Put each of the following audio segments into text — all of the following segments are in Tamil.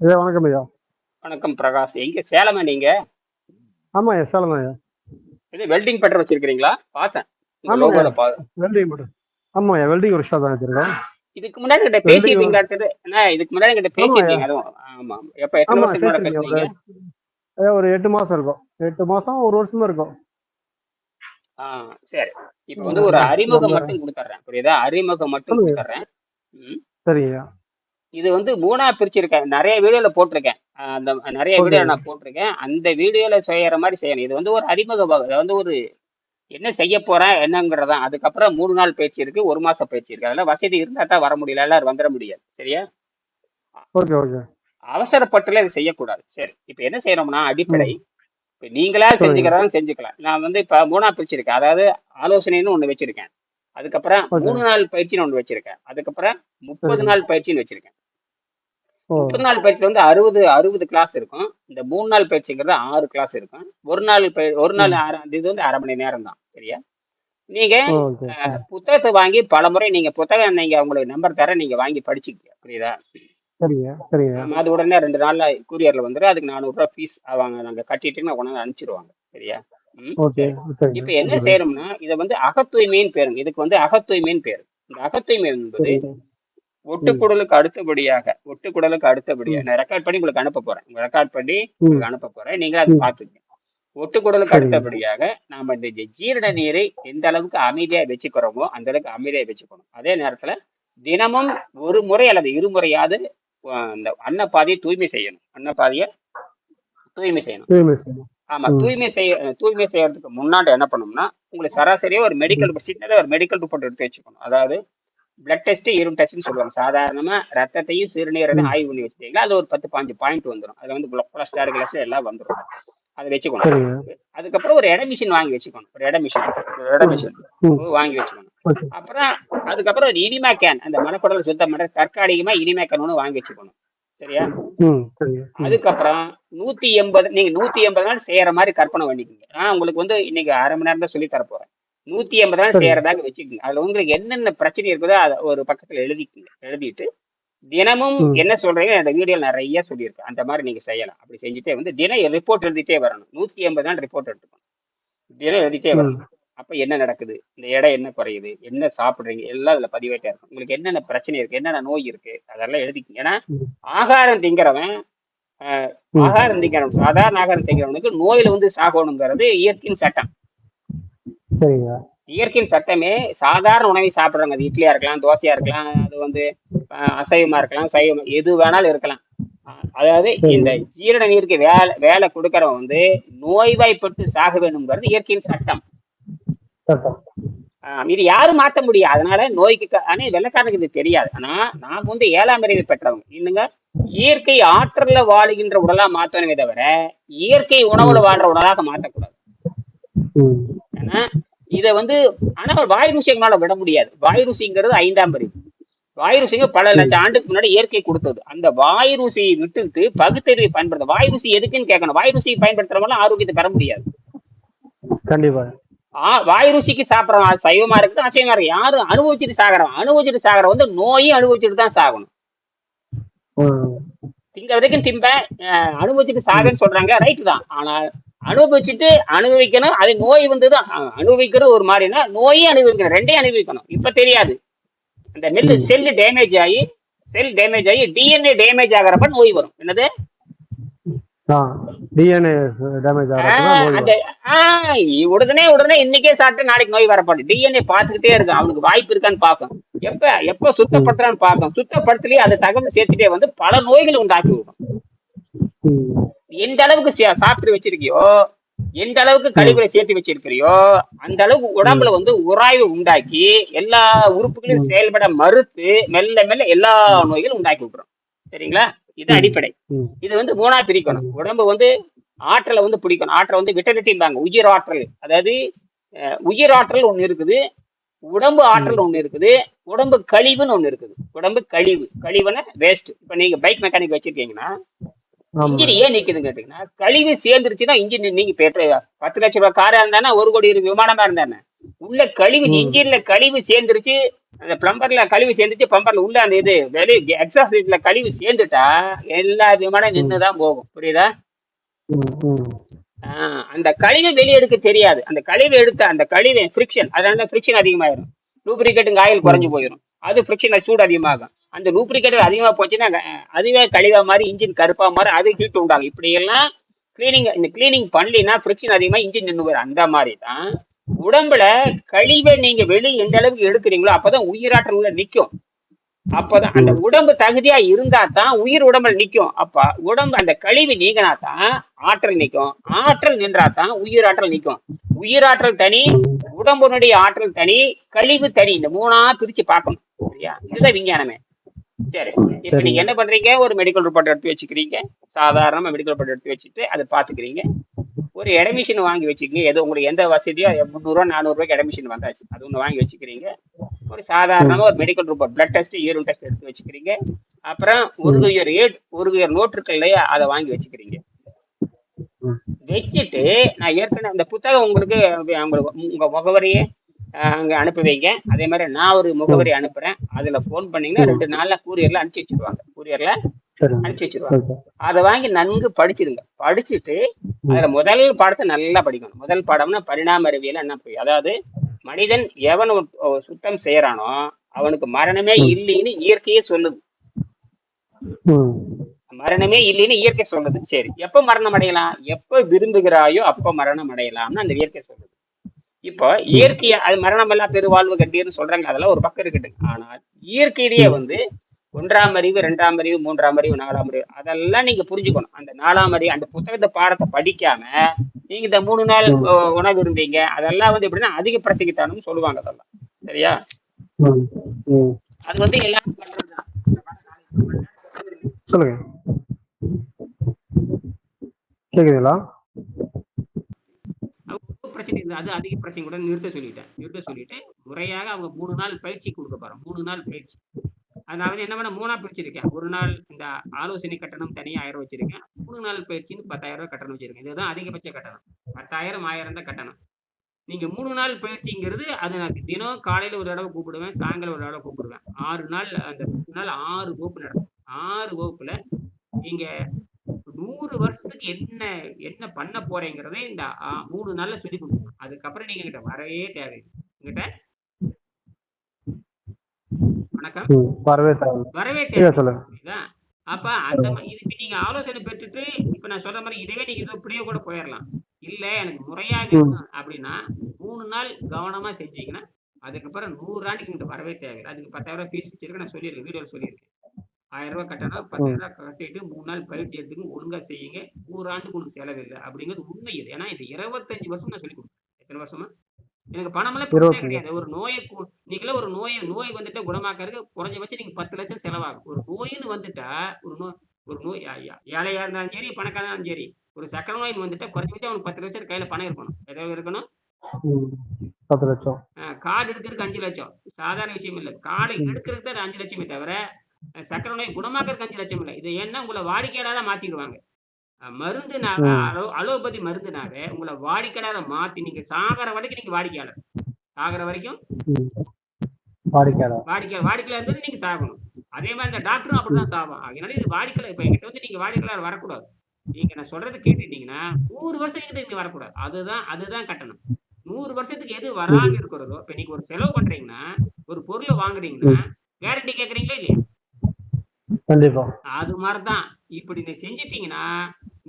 ஐயா வணக்கம் ஐயா. வணக்கம் பிரகாஷ். எங்க சேலமா நீங்க? ஆமா ஐயா, சேலம் தான் ஐயா. இது வெல்டிங் பட்டர் வச்சிருக்கீங்களா? பார்த்தேன் உங்க ஆமாங்க ஐயா, லோகோல வெல்டிங் மட்டும். ஆமா ஐயா, வெல்டிங் ஒர்க் ஷாப் தான் வச்சிருக்கோம். இதுக்கு முன்னாடி கிட்ட வெல்டிங். பேசியிருந்தீங்களா அடுத்தது என்ன? இதுக்கு முன்னாடி கிட்ட ஆமா ஐயா. பேசியிருந்தீங்க அதுவும். ஆமா. எப்ப எத்தனை ஆமா வருஷத்துக்கு முன்னாடி பேசிருக்கீங்க. பேசுனீங்க? ஐயா ஒரு 8 மாசம் இருக்கும். 8 மாசம், ஒரு வருஷம் தான் இருக்கும். ஆ, சரி. இப்ப வந்து ஒரு ஆ, அறிமுகம் நம்ம மட்டும் கொடுத்துட்றேன், புரியுதா? அறிமுகம் மட்டும் சொல்லுங்க. கொடுத்துட்றேன். ம். சரிங்க ஐயா. இது வந்து மூணா பிரிச்சிருக்கேன், நிறைய வீடியோல போட்டிருக்கேன். அந்த நிறைய ஓகே வீடியோ ஐயா. நான் போட்டிருக்கேன். அந்த வீடியோல செய்யற மாதிரி செய்யணும். இது வந்து ஒரு அறிமுக இது வந்து ஒரு என்ன செய்ய போறேன் என்னங்கிறதான். அதுக்கப்புறம் 3 நாள் பயிற்சி இருக்கு, 1 மாச பயிற்சி இருக்கு. அதெல்லாம் வசதி இருந்தா தான் வர முடியல, எல்லாரும் வந்துட முடியாது. சரியா? Okay okay. அவசரப்பட்டுல இதை செய்யக்கூடாது. சரி, இப்ப என்ன செய்யறோம்னா அடிப்படை. ம். இப்ப நீங்களா சொல்லுங்க. செஞ்சுக்கிறதா செஞ்சுக்கலாம். நான் வந்து இப்ப 3 பிரிச்சிருக்கேன். அதாவது ஆலோசனைன்னு ஒண்ணு வச்சிருக்கேன். அதுக்கப்புறம் ஓகே. 3 நாள் பயிற்சின்னு ஒண்ணு வச்சிருக்கேன். அதுக்கப்புறம் முப்பது சரிங்க. நாள் பயிற்சின்னு வச்சிருக்கேன். ஓ. 30 நாள் பயிற்சியில வந்து 60 கிளாஸ் இருக்கும். இந்த 3 நாள் பயிற்சிங்கிறது 6 கிளாஸ் இருக்கும். ஒரு நாள் ம். இது வந்து 1/2 மணி நேரம் தான். சரியா? நீங்க ஓகே. ம். புத்தகத்தை வாங்கி பலமுறை நீங்க புத்தகம், நீங்க உங்களுக்கு நம்பர் தரேன், நீங்க வாங்கி படிச்சுக்க. புரியுதா? சரிங்க சரிங்க. அது உடனே 2 நாள்ல கூரியர்ல வந்துடும். அதுக்கு 400 ரூபாய் ஃபீஸ் அவங்க நாங்க கட்டிட்டு நான் கொண்டாந்து அனுப்பிச்சிருவாங்க. சரியா? ம், ஓகே. சரி. சரிங்க. இப்ப என்ன ஓகே. செய்யணும்னா இதை வந்து அகத்தூய்மைன்னு பேருங்க. இதுக்கு வந்து அகத்தூய்மைன்னு பேரு. இந்த அகத்தூய்மை என்பது சரிங்க. ம். ஒட்டுக்குடலுக்கு அடுத்தபடியா ம். நான் ரெக்கார்ட் பண்ணி உங்களுக்கு அனுப்ப போறேன். ரெக்கார்ட் பண்ணி ம். உங்களுக்கு அனுப்ப போறேன். நீங்களும் அதை ம். பார்த்துக்கங்க. ஒட்டுக்குடலுக்கு சரிங்க. அடுத்தபடியாக நாம இந்த ஜீரண நீரை எந்த அளவுக்கு அமைதியா வச்சுக்கிறோமோ அந்த அளவுக்கு அமைதியா வச்சுக்கணும். அதே நேரத்துல தினமும் ஒரு முறை அல்லது இருமுறையாவது இந்த அன்னப்பாதையை தூய்மை செய்யணும். அன்னப்பாதையை தூய்மை செய்யணும். தூய்மை செய்யணும். ஆமா. ம். தூய்மை செய்யறதுக்கு முன்னாடி என்ன பண்ணணும்னா உங்களுக்கு சராசரியா ஒரு ம். சின்னதா ஒரு மெடிக்கல் ரிப்போர்ட் எடுத்து வச்சுக்கணும். அதாவது பிளட் டெஸ்ட், யூரின் டெஸ்ட்னு சொல்லுவாங்க. சாதாரணமா ரத்தத்தையும் சிறுநீரையும் ம். ஆய்வு பண்ணி வச்சுட்டீங்களா, அது ஒரு 10 15 பாயிண்ட் வந்துடும். அது வந்து கொலஸ்ட்ரால் கிளஸ்ட்ரால் எல்லாம் வந்துடும். அதை வச்சுக்கணும். சரிங்க. அதுக்கப்புறம் ஒரு எடை மிஷின் வாங்கி வச்சுக்கணும். ஒரு எடை ம். மிஷின் ம். வாங்கி வச்சுக்கணும். ஓகே. அப்புறம் அதுக்கப்புறம் ஒரு இனிமா கேன், அந்த மனக்குடல் சுத்தம் பண்ற தற்காலிகமா இனிமா கேன் ஒன்று வாங்கி வச்சுக்கணும். சரியா? ம். சரிங்க. ம். அதுக்கப்புறம் 180 நாள் செய்யற மாதிரி கற்பனை பண்ணிக்கோங்க. நான் உங்களுக்கு வந்து இன்னைக்கு 1/2 மணி நேரம் தான் சொல்லி தர போறேன். 180 நாள் சரிங்க. செய்யறதாக வச்சுக்கோங்க. அதுல உங்களுக்கு என்னென்ன பிரச்சனை இருக்குதோ அதை ஒரு பக்கத்துல எழுதிக்கோங்க. எழுதிட்டு தினமும் ம். என்ன சொல்றீங்க, அந்த வீடியோ நிறைய சொல்லியிருக்கேன். அந்த மாதிரி நீங்க செய்யலாம். அப்படி செஞ்சுட்டே வந்து தினம் ரிப்போர்ட் எழுதிட்டே வரணும். 180 நாள் ரிப்போர்ட் எடுத்துக்கணும். தினம் எழுதிட்டே ம். வரணும். அப்ப என்ன நடக்குது, இந்த எடை என்ன குறையுது, என்ன சாப்பிடுறீங்க, எல்லாம் அதுல பதிவேட்டே இருக்கும். உங்களுக்கு என்னென்ன பிரச்சனை இருக்கு, என்னென்ன நோய் இருக்கு, அதெல்லாம் எழுதிக்கங்க. ஏன்னா ம். ஆகாரம் திங்கிறவன் அஹ், ம். ஆகாரம் திங்கிறவன், சாதாரண ஆகாரம் திங்கிறவனுக்கு நோயில வந்து சாகணுங்கிறது இயற்கையின் சட்டம். சரிங்க. இயற்கையின் சட்டமே. சாதாரண உணவை சாப்பிடுறாங்க. அது இட்லியா இருக்கலாம், தோசையா இருக்கலாம், அது வந்து அசைவமா இருக்கலாம், சைவம் எது வேணாலும் இருக்கலாம். அதாவது இந்த சரிங்க. ஜீரண நீருக்கு வேலை வேலை கொடுக்கறவன் வந்து நோய்வாய்ப்பட்டு சாக வேணுங்கிறது இயற்கையின் சட்டம். சட்டம். இது யாரும் மாத்த முடியாது. அதனால நோய்க்கு ஆனா வெள்ளக்காரனுக்கு இது தெரியாது. ஆனா நாம் வந்து 7ஆம் அறிவை பெற்றவங்க இன்னுங்க. இயற்கை ஆற்றல்ல வாழுகின்ற உடலா மாத்தணுமே தவிர இயற்கை உணவுல ம். வாழ்ற உடலாக மாற்றக்கூடாது. ம். ஏன்னா இதை வந்து ஆனா வாய் ருசியங்களால விட முடியாது. வாய் ருசிங்கிறது 5ஆம் அறிவு. வாய் ருசிங்க பல ம். லட்சம் ஆண்டுக்கு முன்னாடி இயற்கை கொடுத்தது. அந்த வாய் ருசியை விட்டுட்டு பகுத்தறிவை பயன்படுத்த. வாய் ருசி எதுக்குன்னு கேட்கணும். வாய் ருசியை பயன்படுத்துறவங்க ஆரோக்கியத்தை பெற முடியாது. கண்டிப்பா. வாய் ருசிக்கு சாப்பிடறவன் சைவமா இருக்கு, அசைவமா இருக்கு, யாரும் அனுபவிச்சுட்டு சாகிறவன் வந்து நோயும் அனுபவிச்சுட்டு தான் சாகணும். ம். திங்க வரைக்கும் திம்பேன், அனுபவிச்சுட்டு ம். சாகன்னு சொல்றாங்க, ரைட்டு தான். ஆனால் அனுபவிச்சுட்டு அனுபவிக்கணும். அது நோய் வந்துதான் அனுபவிக்கிறது ஒரு மாதிரினா நோயும் அனுபவிக்கணும், ரெண்டையும் அனுபவிக்கணும். இப்ப தெரியாது. அந்த ம். செல் டேமேஜ் ஆகி டிஎன்ஏ டேமேஜ் ஆகிறப்ப நோய் வரும். என்னது? ஆ. டிஎன்ஏ டேமேஜ் ஆகிறப்பதான் நோய் அந்த வரும். உடனே இன்னைக்கே சாப்பிட்டு நாளைக்கு நோய் வரப்படும். டிஎன்ஏ பார்த்துக்கிட்டே இருக்கும். அவனுக்கு வாய்ப்பு இருக்கான்னு பார்க்கும். எப்ப ம். சுத்தப்படுத்துறான்னு பார்க்கும். சுத்தப்படுத்தலையே அது தகவல் சேர்த்துட்டே வந்து பல நோய்களை உண்டாக்கி விடும். ம். எந்த அளவுக்கு சாப்பிட்டு வச்சிருக்கியோ, எந்த அளவுக்கு ம். கழிவுகளை சேர்த்து வச்சிருக்கிறியோ, அந்த அளவுக்கு ம். உடம்புல வந்து உராய்வு உண்டாக்கி எல்லா உறுப்புகளையும் ம். செயல்பட மறுத்து மெல்ல மெல்ல எல்லா நோய்களும் உண்டாக்கி விட்டுரும். சரிங்களா? இது ம். அடிப்படை. ம். இது வந்து 3ஆ பிரிக்கணும். சரிங்க. உடம்பு வந்து ஆற்றலை வந்து பிடிக்கணும். ஆற்றல் வந்து விட்டலிட்டிம்பாங்க, உயிர் ஆற்றல். அதாவது உயிர் ஆற்றல் ஒண்ணு இருக்குது, உடம்பு ஆற்றல் ம். ஒண்ணு இருக்குது, உடம்பு கழிவுன்னு ஒண்ணு இருக்குது. உடம்பு கழிவுன்னா வேஸ்ட். இப்ப நீங்க பைக் மெக்கானிக் வச்சிருக்கீங்கன்னா ஆமா. இன்ஜின் ஏன் நிக்குதுன்னு கேட்டீங்கன்னா, கழிவு சேர்ந்துருச்சுன்னா இன்ஜின் நீங்க 10 லட்சம் ரூபாய் காரா இருந்தானே, 1 கோடி விமானமா இருந்தானே, உள்ள கழிவு ம் இன்ஜின்ல கழிவு சேர்ந்துருச்சு, அந்த பிளம்பர்ல கழிவு சேர்ந்துச்சு, பம்பர்ல உள்ள அந்த இது வெளி எக்ஸாஸ்ட் லைட்ல கழிவு சேர்ந்துட்டா எல்லா விமானம் ம் நின்னுதான் போகும். புரியுதா? ம் ம் அந்த கழிவை வெளியே எடுக்க தெரியாது. அந்த கழிவை எடுத்த அந்த கழிவை ஃப்ரிக்ஷன், அதனால ஃப்ரிக்ஷன் அதிகமாயிரும். லூப்ரிகேட்டிங் ஆயில் குறைஞ்சு ம் போயிடும். அது ஃப்ரிக்ஷன் சூடு அதிகமாகும். அந்த லூப்ரிகேட் அதிகமா போச்சுன்னா அதுவே கழிவா மாதிரி இன்ஜின் கருப்பா மாதிரி அது ஹீட் உண்டாகும். இப்படி எல்லாம் இந்த கிளீனிங் பண்ணலினா ஃப்ரிக்ஷன் அதிகமா இன்ஜின் நின்று போயிடும். அந்த மாதிரி தான் உடம்புல கழிவை நீங்க வெளியே எந்த அளவுக்கு எடுக்கிறீங்களோ அப்பதான் உயிராற்றல் உள்ள நிக்கும். அப்பதான் அந்த ம் உடம்பு தகுதியா இருந்தா தான் உயிர் உடம்புல நிக்கும். அப்ப உடம்பு அந்த கழிவு நீங்கினா தான் ஆற்றல் நிக்கும். ஆற்றல் நின்றா தான் உயிராற்றல் நிக்கும். உயிராற்றல் தனி, ம் உடம்புனுடைய ஆற்றல் தனி, கழிவு தனி. இந்த மூணா பிரிச்சு பார்க்கணும். சரியா? இதுதான் விஞ்ஞானமே. சரி, இப்ப நீங்க சரிங்க. என்ன பண்றீங்க? ஒரு மெடிக்கல் ரிப்போர்ட் எடுத்து வச்சுக்கிறீங்க. சாதாரணமா மெடிக்கல் ரிப்போர்ட் எடுத்து வச்சுட்டு அதை பாத்துக்கிறீங்க. ஒரு எடமிஷன் வாங்கி வச்சுக்கீங்க. ஏதோ உங்களுக்கு எந்த வசதியோ 300 400 எடமிஷன் வந்தாச்சு, அது ஒண்ணு வாங்கி வச்சுக்கிறீங்க. ஒரு ம் சாதாரணமா ஒரு medical report, blood test, urine test எடுத்து வச்சுக்கிறீங்க. அப்புறம் ம் ஒரு நோட் இருக்கு இல்லையா, அதை வாங்கி வச்சுக்கிறீங்க. ம் வச்சுட்டு நான் ஏற்கனவே அந்த புத்தகம் உங்களுக்கு உங்க முகவரியை அங்க அனுப்பி வைங்க. அதே மாதிரி நான் ஒரு ம் முகவரி அனுப்புறேன். அதுல போன் பண்ணீங்கன்னா ம் 2 நாள்ல கூரியர்ல அனுப்பிச்சு வச்சிருவாங்க. கூரியர்ல சரிங்க. அனுப்பிச்சு வச்சிருவாங்க. சரி சார். அதை வாங்கி நன்கு படிச்சிருங்க. படிச்சுட்டு ம் அதுல முதல் பாடத்தை நல்லா படிக்கணும். முதல் பாடம்னா பரிணாம அறிவியல் என்ன போய், அதாவது மனிதன் எவன் சுத்தம் செய்யறானோ அவனுக்கு மரணமே ம் இல்லைன்னு இயற்கையே சொல்லுது. ம் மரணமே இல்லைன்னு இயற்கை சொல்லுது. சரி, எப்ப மரணம் அடையலாம்? எப்ப விரும்புகிறாயோ அப்ப மரணம் அடையலாம்னு அந்த இயற்கை சொல்லுது. இப்போ ம் இயற்கையா அது மரணம் எல்லாம் பெருவாழ்வு கண்டீர்னு சொல்றாங்க, அதெல்லாம் ஒரு பக்கம் இருக்கட்டும். ஆனால் இயற்கையிலேயே ம் வந்து 1ஆம் அறிவு, 2ஆம் அறிவு, 3ஆம் அறிவு, 4ஆம் அறிவு அதெல்லாம் நீங்க புரிஞ்சுக்கணும். அந்த 4ஆம் அறிவு அந்த புத்தகத்தை பாடத்தை படிக்காம நீங்க இந்த 3 நாள் ம் உணவு இருந்தீங்க, அதெல்லாம் வந்து எப்படின்னா அதிக பிரசங்கித்தானும் சொல்லுவாங்க. அதெல்லாம் சரியா? ம் ம் அது வந்து எல்லாரும் பண்றதுதான். சொல்லுங்க. கேக்குதுங்களா? பிரச்சனை இல்லை, அது அதிக பிரச்சனை கூட நிறுத்த சொல்லிட்டு முறையாக அவங்க 3 நாள் பயிற்சி கொடுக்க போறோம். 3 நாள் பயிற்சி. நான் வந்து என்ன பண்ண 3ஆ பிரிச்சிருக்கேன். ஒரு நாள் இந்த ஆலோசனை கட்டணம் தனியா 1000 வச்சிருக்கேன். 3 நாள் பயிற்சின்னு 10,000 கட்டணம் வச்சிருக்கேன். இதுதான் அதிகபட்ச கட்டணம். 10,000 1000 தான் கட்டணம். நீங்க 3 நாள் பயிற்சிங்கிறது அது நான் தினம் காலையில ஒரு தடவை கூப்பிடுவேன், சாயங்காலம் ஒரு தடவை கூப்பிடுவேன். 6 நாள் அந்த 3 நாள் 6 வகுப்பு நடக்கும். 6 வகுப்புல நீங்க 100 வருஷத்துக்கு என்ன என்ன பண்ண போறேங்கிறதை இந்த 3 நாள்ல சொல்லிக் கொடுக்கணும். அதுக்கப்புறம் நீங்க என்கிட்ட வரவே தேவையில்லை. என்கிட்ட வணக்கம் ம் வரவே தேவையில்ல. வரவே ஐயா தேவையில்லை. சொல்லுங்க. புரியுதா? அப்ப அந்த இதுக்கு நீங்க ஆலோசனை பெற்றுட்டு இப்ப நான் சொல்ற மாதிரி இதுவே நீங்க இதோ இப்படியே கூட போயிடலாம். இல்ல எனக்கு முறையா ம் வேணும் அப்படின்னா 3 நாள் கவனமா செஞ்சீங்கன்னா அதுக்கப்புறம் 100 ஆண்டுக்கு இங்கிட்ட வரவே தேவையில்லை. அதுக்கு 10,000 ஃபீஸ் வச்சிருக்கேன். நான் சொல்லியிருக்கேன், வீடியோல சொல்லியிருக்கேன். ரூ. 1000 கட்டணும், ம் 10,000 கட்டிட்டு 3 நாள் பயிற்சி எடுத்துங்க, ஒழுங்கா செய்யுங்க. 100 ஆண்டுக்கு உங்களுக்கு செலவில்லை அப்படிங்கிறது உண்மை இது. ஏன்னா இது 25 வருஷம் நான் சொல்லிக் கொடுக்குறேன். எத்தனை வருஷமா? எனக்கு பணமெல்லாம் பெருசே 25 கிடையாது. ஒரு நோயை இன்னைக்கெல்லாம் ஒரு நோய் வந்துட்டா குணமாக்கறதுக்கு குறைஞ்சபட்சம் நீங்க 10,00,000 செலவாகும். ஒரு நோயின்னு வந்துட்டா ஒரு நோய் ஏழையா இருந்தாலும் சரி, பணக்காரனா இருந்தாலும் சரி, ஒரு சர்க்கரை நோயின்னு வந்துட்டா குறைஞ்சபட்சம் அவனுக்கு 10,00,000 கையில பணம் இருக்கணும். எவ்வளவு இருக்கணும்? ம் 10,00,000. கார்டு எடுக்கிறதுக்கு 5,00,000. சாதாரண விஷயம் இல்ல. கார்டு ம் எடுக்கிறதுக்கு தான் அது 5,00,000 தவிர, சர்க்கரை நோய் குணமாக்கறதுக்கு 5,00,000 இல்ல. இது ஏன்னா உங்கள வாடிக்கையாளரா மாத்திருவாங்க. மருந்துனாவே ம் அலோபதி மருந்துனாவே உங்கள வாடிக்கையாளரா மாத்தி நீங்க சாகுற வரைக்கும் நீங்க வாடிக்கையாளர். சாகுற வரைக்கும் ம் வாடிக்கையாளர். வாடிக்கையாளர் இருந்து நீங்க சாகணும். அதே மாதிரி இந்த டாக்டரும் ம் அப்படிதான் சாவான். அதனால இது வாடிக்கையாளர் இப்ப என்கிட்ட வந்து நீங்க வாடிக்கையாளர் வரக்கூடாது. நீங்க நான் சொல்றத கேட்டுட்டீங்கன்னா 100 வருஷம் என்கிட்ட நீங்க வரக்கூடாது. அதுதான் கட்டணம். 100 வருஷத்துக்கு எது வராம ம் இருக்கிறதோ, இப்ப நீங்க ஒரு செலவு பண்றீங்கன்னா, ஒரு பொருள வாங்குறீங்கன்னா, ம் கேரண்டி கேட்கறீங்களா இல்லையா? கண்டிப்பா. அது மாரி தான். இப்படி நீங்க செஞ்சுட்டீங்கன்னா,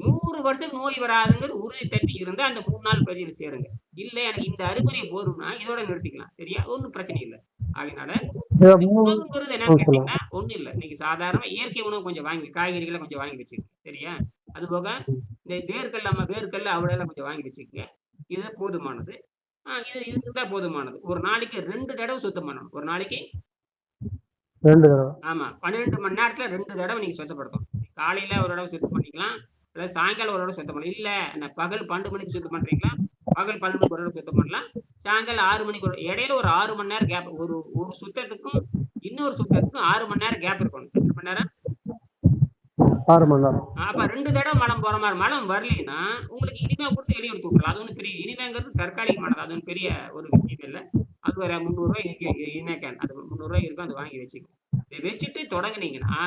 100 வருஷத்துக்கு நோய் வராதுங்கிறது உறுதித்தன்மை இருந்தா அந்த 3 நாள் பயிற்சியில சேருங்க. இல்ல எனக்கு இந்த அறிகுறி போதும்னா, இதோட நிறுத்திக்கலாம். சரியா? ஒண்ணும் பிரச்சனை இல்ல. ஆகையினால இத இந்த 3 உணவுங்கிறது என்னன்னு சொல்லுங்க. கேட்டீங்கன்னா, ஒண்ணும் இல்ல. நீங்க சாதாரணமா இயற்கை உணவு கொஞ்சம் காய்கறிகள கொஞ்சம் வாங்கி வச்சுக்கங்க. சரியா? அதுபோக ம் இந்த வேர்க்கல்ல, அவரையெல்லாம் கொஞ்சம் வாங்கி வச்சுக்கங்க. இது போதுமானது. இது இது இருந்தா போதுமானது. ஒரு நாளைக்கு 2 தடவ சுத்தம் பண்ணணும். ஒரு நாளைக்கு 2 தடவ. ஆமா. 12 மணி நேரத்துல 2 தடவ நீங்க சுத்தப்படுத்தணும். காலையில ஒரு தடவ சுத்தம் பண்ணிக்கலாம். இல்ல சாயங்காலம் ஒரு தடவ சுத்தம் பண்ணலாம். இல்ல நான் பகல் 12 மணிக்கு சுத்தம் பண்றீங்களா? பகல் 12 மணிக்கு ஒரு தடவ சுத்தம் பண்ணலாம். சாயங்காலம் 6 மணிக்கு இடையில ஒரு 6 மணி நேரம் கேப். ஒரு சுத்தத்துக்கும் இன்னொரு சுத்தத்துக்கும் 6 மணி நேரம் கேப் இருக்கணும். எத்தன மணி நேரம்? 6 மணி நேரம். அப்ப 2 தடவை மலம் போற மாதிரி மலம் வரலைன்னா உங்களுக்கு இனிமே கொடுத்து வெளியே எடுத்து விட்டுறலாம். அது ஒன்றும் பெரிய இனிமேங்கிறது தற்காலிகமானது. அது ஒன்றும் பெரிய ஒரு விஷயம் இல்லை. அது ஒரு ₹300 இருக்கு இனிமே கேன். அது ₹300 இருக்கும். அது வாங்கி வச்சுக்கோங்க. இதை வச்சுட்டு தொடங்குனீங்கன்னா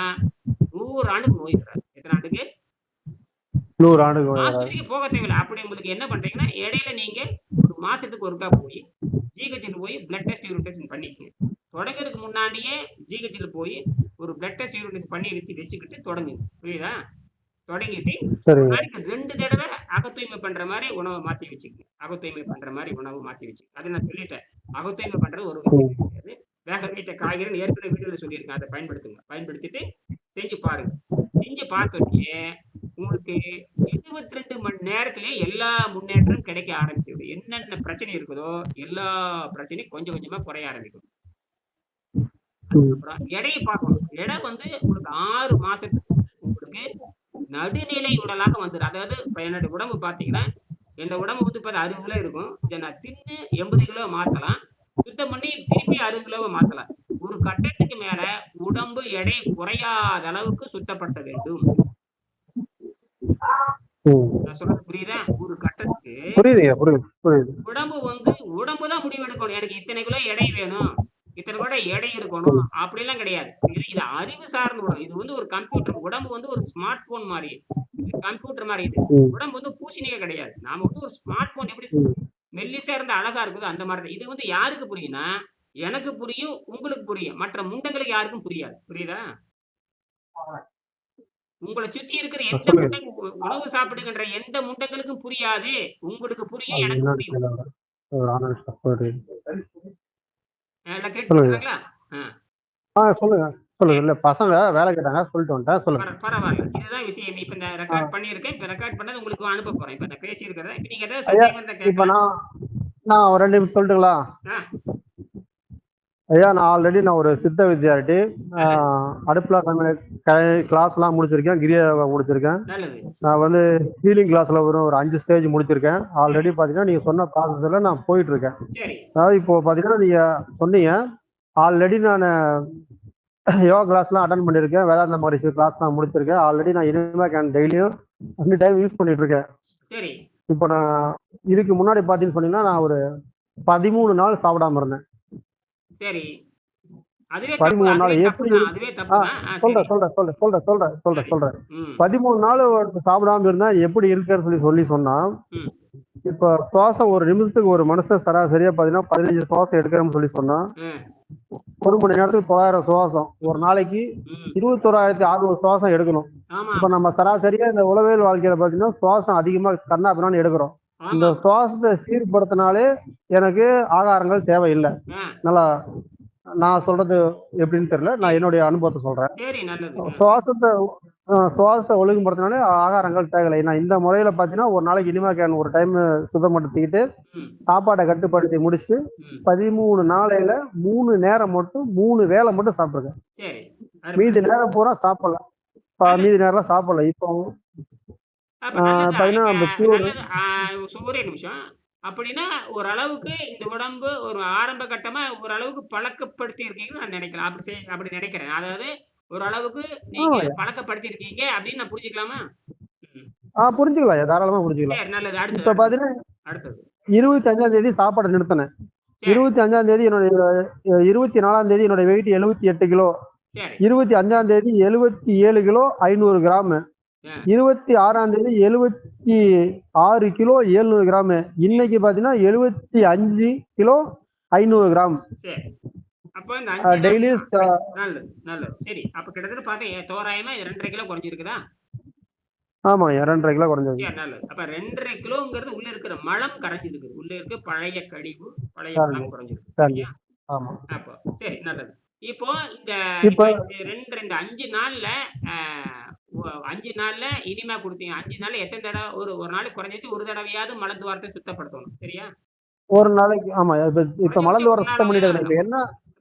100 ஆண்டுக்கு நோய் வராது. எத்தனை ஆண்டுக்கு? 100 ஆண்டுக்கு வராது. ஆஸ்பத்திரிக்கு போக தேவையில்லை. அப்படி உங்களுக்கு என்ன பண்றீங்கன்னா இடையில நீங்க ஒரு மாசத்துக்கு ஒருக்கா போய் ஜிஹெச்சில் போய் பிளட் டெஸ்ட் யூரின் டெஸ்ட் பண்ணிக்கங்க. தொடங்குறதுக்கு முன்னாடியே ஜிஹெச்சில் போய் ஒரு பிளட் டெஸ்ட் யூரின் டெஸ்ட் பண்ணி வச்சுக்கிட்டு தொடங்குங்க. புரியுதா? தொடங்கிட்டு ஒரு சரிங்க. நாளைக்கு 2 தடவை அகத்தூய்மை பண்ற மாதிரி உணவை மாத்தி வச்சுக்கங்க. அகத்தூய்மை பண்ற மாதிரி உணவு மாத்தி வச்சுக்கங்க. அதை நான் சொல்லிட்டேன். அகத்தூய்மை பண்றது ஒரு விஷயம் ம். கிடையாது. வேக வைத்த காய்கறின்னு ஏற்கனவே வீடியோல சொல்லியிருக்கேன். அதை பயன்படுத்துங்க. பயன்படுத்திட்டு செஞ்சு பாருங்க. செஞ்சு பார்த்தோன்னே உங்களுக்கு 72 மணி நேரத்திலே எல்லா முன்னேற்றம் கிடைக்க ஆரம்பிச்சிடும். என்னென்ன பிரச்சனை இருக்குதோ எல்லா பிரச்சனையும் கொஞ்சம் கொஞ்சமா குறைய ஆரம்பிக்கும். ம். அப்புறம் எடையை பார்க்கணும். எடை வந்து உங்களுக்கு 6 மாசத்துக்கு உங்களுக்கு நடுநிலை உடலாக வந்துடும். அதாவது இப்ப என்னுடைய உடம்பு பார்த்தீங்கன்னா, என் உடம்பு வந்து இப்ப 60 கிலோ இருக்கும். இதை நான் தின்னு 80 கிலோ மாத்தலாம். சுத்தம் பண்ணி திருப்பி 60 கிலோவா மாத்தலாம். ஒரு கட்டத்துக்கு மேல உடம்பு எடை குறையாத அளவுக்கு சுத்தப்படுத்த வேண்டும். ம். நான் சொல்றது புரியுதா? ஒரு கட்டத்துக்கு புரியுதுங்க, புரியுது. உடம்பு தான் முடிவு எடுக்கணும். எனக்கு இத்தனை கிலோ எடை வேணும். இத்தனை கூட எடை இருக்கணும். ம். அப்படிலாம் கிடையாது. இது அறிவு சார்ந்த உடம்பு. இது வந்து ஒரு கம்ப்யூட்டர். உடம்பு வந்து ஒரு ஸ்மார்ட் போன் மாரி. இது கம்ப்யூட்டர் மாரி இது. ம். உடம்பு வந்து பூசணிக்காய் கிடையாது. நாம வந்து ஒரு ஸ்மார்ட் போன் எப்படி ம். மெல்லிசா இருந்தா அழகா இருக்குதோ அந்த மாரி தான். இது வந்து யாருக்கு புரியும்னா, எனக்கு புரியும், உங்களுக்கு புரியும். மற்ற முண்டங்களுக்கு யாருக்கும் புரியாது. புரியுதா? உங்கள சுத்தி இருக்கிற எந்த சொல்லுங்க. முண்டங்க உணவு சாப்பிடுகின்ற எந்த முண்டங்களுக்கும் புரியாது. உங்களுக்கு புரியும், அது எனக்கு என்னன்னு புரியும். சொல்ல வரேன். ஒரு ஆனஸ்டா புரியுது. எல்லாம் கேட்டு சொல்லுங்க. பண்றாங்களா? ஆ. சொல்லுங்க. சரி. இல்ல பசங்க வேலை கேட்டாங்க. சொல்லிட்டு வந்துட்டேன். சொல்லுங்க. பரவால்ல. இதுதான் விஷயம். இப்ப இந்த ஆ. ரெக்கார்ட் பண்ணியிருக்கேன். இப்ப ரெக்கார்ட் பண்ணது உங்களுக்கு அனுப்ப போறேன். இப்ப நான் பேசியிருக்கிறத. இப்ப நீங்க ஏதாவது ஐயா, சந்தேகம் இருந்தா இப்ப கேட்கலாம். நான் நான் ஒரு 2 நிமிஷம் சொல்லட்டுங்களா? ஆ. ஐயா, நான் ஆல்ரெடி ஒரு சித்த வித்யார்த்தி. நல்லது. அடுப்புல சமையல் கிளாஸ்லாம் முடிச்சிருக்கேன். கிரியா யோகா முடிச்சிருக்கேன். நல்லது. நான் ஹீலிங் கிளாஸ்ல ஒரு 5 ஸ்டேஜ் முடிச்சிருக்கேன். சரி. ஆல்ரெடி பார்த்தீங்கன்னா, நீங்க சொன்ன ப்ராசஸ்ல நான் போயிட்டு இருக்கேன். சரி. அதாவது இப்போ பார்த்தீங்கன்னா, நீங்க சொன்னீங்க. ஆல்ரெடி நானு யோகா கிளாஸ்லாம் அட்டெண்ட் பண்ணியிருக்கேன். வேதாந்த மகரிஷி கிளாஸ் நான் முடிச்சிருக்கேன். ஆல்ரெடி நான் இனிமே கேன் டெய்லியும் 2 டைம் யூஸ் பண்ணிட்டு இருக்கேன். சரி. இப்போ நான் இதுக்கு முன்னாடி பார்த்தீங்கன்னு சொன்னீங்கன்னா, நான் ஒரு 13 நாள் சாப்பிடாம இருந்தேன். சரி. அதுவே தப்பு. 13 நாள் அதுவே தப்பு எப்படி தான். அதுவே தப்பு தான். சரி. சரி. சொல்றேன். ம். 13 நாள் சாப்பிடாம இருந்தா எப்படி இருக்குன்னு சொல்லி சொன்னா, ம். இப்ப சுவாசம் ஒரு நிமிஷத்துக்கு ஒரு மனுஷன் சராசரியா பார்த்தீங்கன்னா 15 சுவாசம் எடுக்கிறோம்னு சொல்லி சொன்னா, ம். ஒரு மணி நேரத்துக்கு 900 சுவாசம். ஒரு நாளைக்கு ம். 21,600 சுவாசம் எடுக்கணும். ஆமா. இப்ப நம்ம சராசரியா இந்த உளவியல் வாழ்க்கையில பார்த்தீங்கன்னா, சுவாசம் அதிகமா கண்ணா பின்னான்னு எடுக்கிறோம். இந்த ஆமா. சுவாசத்தை சீர்படுத்தினாலே எனக்கு ஆகாரங்கள் தேவையில்லை. ஆ. நல்லா நான் சொல்றது எப்படின்னு தெரியல. நான் என்னுடைய அனுபவத்தை சொல்றேன். சரி. நல்லது. சுவாசத்தை ஒழுங்குபடுத்தினாலே ஆகாரங்கள் தேவையில்லை. நான் இந்த முறையில பார்த்தீங்கன்னா, ஒரு நாளைக்கு இனிமே கேன் ஒரு டைம் சுத்தப்படுத்திக்கிட்டு, ம். சாப்பாட்டை கட்டுப்படுத்தி முடிச்சுட்டு, ம். 13 நாளையில 3 நேரம் மட்டும் 3 வேளை மட்டும் சாப்பிட்டுருக்கேன். சரி. மீதி நேரம் பூரா சாப்பிடல. மீதி நேரம்லாம் சாப்பிடல. இப்போ அப்ப நல்லதுதான். பார்த்தீங்கன்னா, இப்ப நம்ம பியூர் நல்லது. ஒரே நிமிஷம். அப்படின்னா ஓரளவுக்கு இந்த உடம்பு ஒரு ஆரம்ப கட்டமா ஓரளவுக்கு பழக்கப்படுத்தி இருக்கீங்கன்னு நான் நினைக்கலாம். அப்படி நினைக்கிறேன். அதாவது ஓரளவுக்கு நீங்க ஆமாய்யா. பழக்கப்படுத்தி இருக்கீங்க அப்படின்னு நான் புரிஞ்சுக்கலாமா? ம். புரிஞ்சுக்கலாம். தாராளமா புரிஞ்சுக்கலாம். சரி. நல்லது. இப்ப அடுத்தது. பார்த்தீங்கன்னா, அடுத்தது. 25ஆம் தேதி சாப்பாட நிறுத்தினேன். சரி. 25ஆம் தேதி 24ஆம் தேதி என்னோட வெயிட் 78 கிலோ. சரி. 25ஆம் தேதி 77 கிலோ 500 கிராம். ஆ. 26ஆம் தேதி 76 கிலோ 700 கிராம். இன்னைக்கு பாத்தீங்கன்னா 75 கிலோ 500 கிராம். சரி. அப்ப இந்த 5 நாள் டெய்லி. நல்லது. நல்லது. சரி. அப்ப கிட்டத்தட்ட பார்த்தா தோராயமா 2½ கிலோ குறைஞ்சிருக்குதா? ஆமா, 2½ கிலோ குறைஞ்சிருக்கு. சரி. நல்லது. அப்ப 2½ கிலோங்கிறது உள்ள இருக்கிற மலம் கரைஞ்சிருக்கு. உள்ள இருக்க பழைய கழிவு, பழைய சரிங்க. மலம் குறைஞ்சிருக்கு. சரிங்க. சரியா? ஆமா. அப்போ சரி. நல்லது. இப்போ இந்த இப்ப இந்த 5 நாள்ல அ 5 நாள்ல இனிமா குடுத்தீங்க. 5 நாள்ல எத்தன தடவ ஒரு நாளைக்கு குறைஞ்சது ஒரு தடவையாவது மலத்துவாரத்த சுத்தப்படுத்தணும். சரியா? ஒரு நாளைக்கு ஆமா. இப்ப குறைஞ்சபட்சம் மலர்ந்து ஒரு வர சுத்தம் நாளாவது பண்ணிட்டு இப்ப என்ன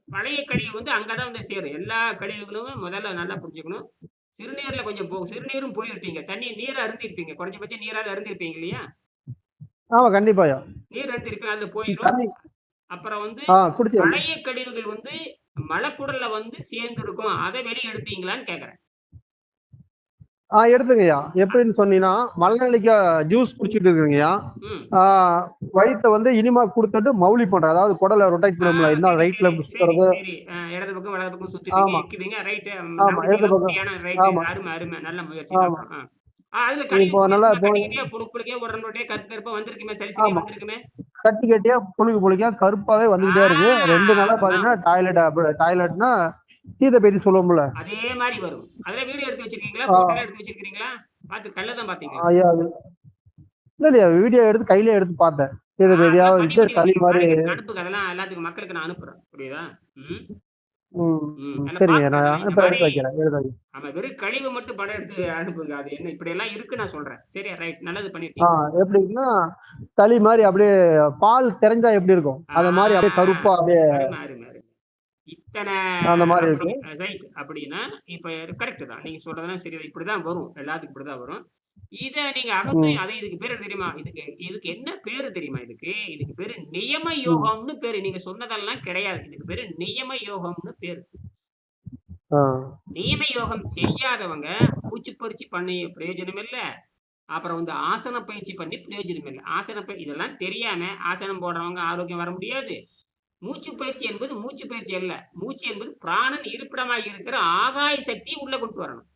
பழைய கழிவு வந்து அங்க தான் வந்து சேரும். எல்லா கழிவுகளும் முதல்ல நல்லா புரிஞ்சுக்கணும். சிறுநீர்ல கொஞ்சம் போகும். சிறுநீரும் போயிருப்பீங்க. நீர் அருந்திருப்பீங்க. குறைஞ்சபட்சம் நீராவது அருந்திருப்பீங்க இல்லையா? ஆமா, கண்டிப்பாயா. நீர் அருந்திருப்பீங்க. அதுல போயிரும். தண்ணி அப்புறம் வந்து குடிச்சு பழைய கழிவுகள் வந்து மலக்குடல்ல வந்து சேர்ந்திருக்கும். அத வெளிய எடுத்தீங்களான்னு கேட்கிறேன். எடுத்துங்கய்யா. எப்படின்னு சொன்னீங்கன்னா, மலநெல்லிக்காய் ஜூஸ் குடிச்சிட்டு இருக்குங்கய்யா. ம். வயித்த வந்து இனிமா குடுத்துட்டு மவுலி பண்றேன். அதாவது குடல ரொட்டேட் பண்ணும்ல. இந்தாண்ட சரி, ரைட் சரி, லெஃப்ட் சரி, சுத்துறது. சரி. இடது பக்கம், வலது பக்கம் சுத்துவீங்க, ஆமா, இக்குவீங்க. ரைட்டு. ஆமா. இடது நம்பிக்கையான, பக்கம். உறுதியான ரைட்டு. ஆமா, அருமை, அருமை. நல்ல முயற்சி. ஆமா. அப்புறம் அதுல கழிவு இப்போ நல்லா இப்போ கட்டிக்கிட்டே புழுக்கு புழுக்கே உடனே உடனே கருப்பு கருப்பா வந்திருக்குமே, சரி சரியா ஆமா. வந்திருக்குமே. கட்டி கட்டியா, புழுகு புழுக்கையா கருப்பாவே ஆ வந்துகிட்டே இருக்கு. 2 நாளா அதுதான். பாத்தீங்கன்னா டாய்லெட்னா சீத பேதி சொல்லுவோம்ல. அதே மாதிரி வரும். அதுல வீடியோ எடுத்து வச்சிருக்கீங்களா? ஆ, போட்டோலாம் எடுத்து வச்சிருக்கீங்களா? பார்த்து கல்ல தான் பார்த்தீங்களா? ஐயா அது இல்லையா, வீடியோ எடுத்து கையிலே எடுத்து பார்த்தேன். சீத பேதியா அதெல்லாம் பதிவு வந்துச்சு, சளி பண்ணியிருக்கீங்க மாரி. பாருங்க. எனக்கு அனுப்புங்க. அதெல்லாம் எல்லாத்துக்கும் மக்களுக்கு நான் அனுப்புறேன். புரியுதா? ம். ம். நல்லா சரிங்க. பாத்துக்கங்க. நான் இந்த இப்ப மாரி எடுத்து வைக்கிறேன். எடுத்து வைக்கிறேன். ஆமா, வெறும் கழிவு மட்டும் படம் எடுத்து அனுப்புங்க. அது என்ன இப்படியெல்லாம் இருக்கு நான் சொல்றேன். சரியா? ரைட். நல்லது ஆ பண்ணியிருக்கீங்க. எப்படின்னா, சளி மாரி அப்படியே பால் தெறஞ்சா எப்படி இருக்கும்? ஆ அத மாரி அப்படியே கருப்பா அப்படியே அருமை, அருமை, அருமை. இத்தன அந்த மாரி அப்படி இருக்கு. ரைட் அப்படின்னா, இப்ப கரெக்ட் தான். நீங்க சொல்றதெல்லாம் சரி. இப்படிதான் வரும். எல்லாத்துக்கும் இப்படிதான் வரும். இத நீங்க ம். அது இதுக்கு பேரு என்ன தெரியுமா? இதுக்கு இதுக்கு என்ன பேரு தெரியுமா இதுக்கு? இதுக்கு பேரு நியம ம். யோகம்னு பேரு. நீங்க சொன்னதெல்லாம் கிடையாது. இதுக்கு பேரு நியம யோகம்னு பேரு. ஆ. நியம யோகம் செய்யாதவங்க மூச்சு பயிற்சி பண்ணி பிரயோஜனம் இல்ல. அப்புறம் ஆசன பயிற்சி பண்ணி பிரயோஜனம் இல்ல. இதெல்லாம் தெரியாம ஆசனம் போடுறவங்க ஆரோக்கியம் வர முடியாது. மூச்சு பயிற்சி என்பது மூச்சு பயிற்சி அல்ல. மூச்சு என்பது பிராணன் இருப்பிடமாய் இருக்கிற ஆகாய சக்தியை உள்ள கொண்டு வரணும்.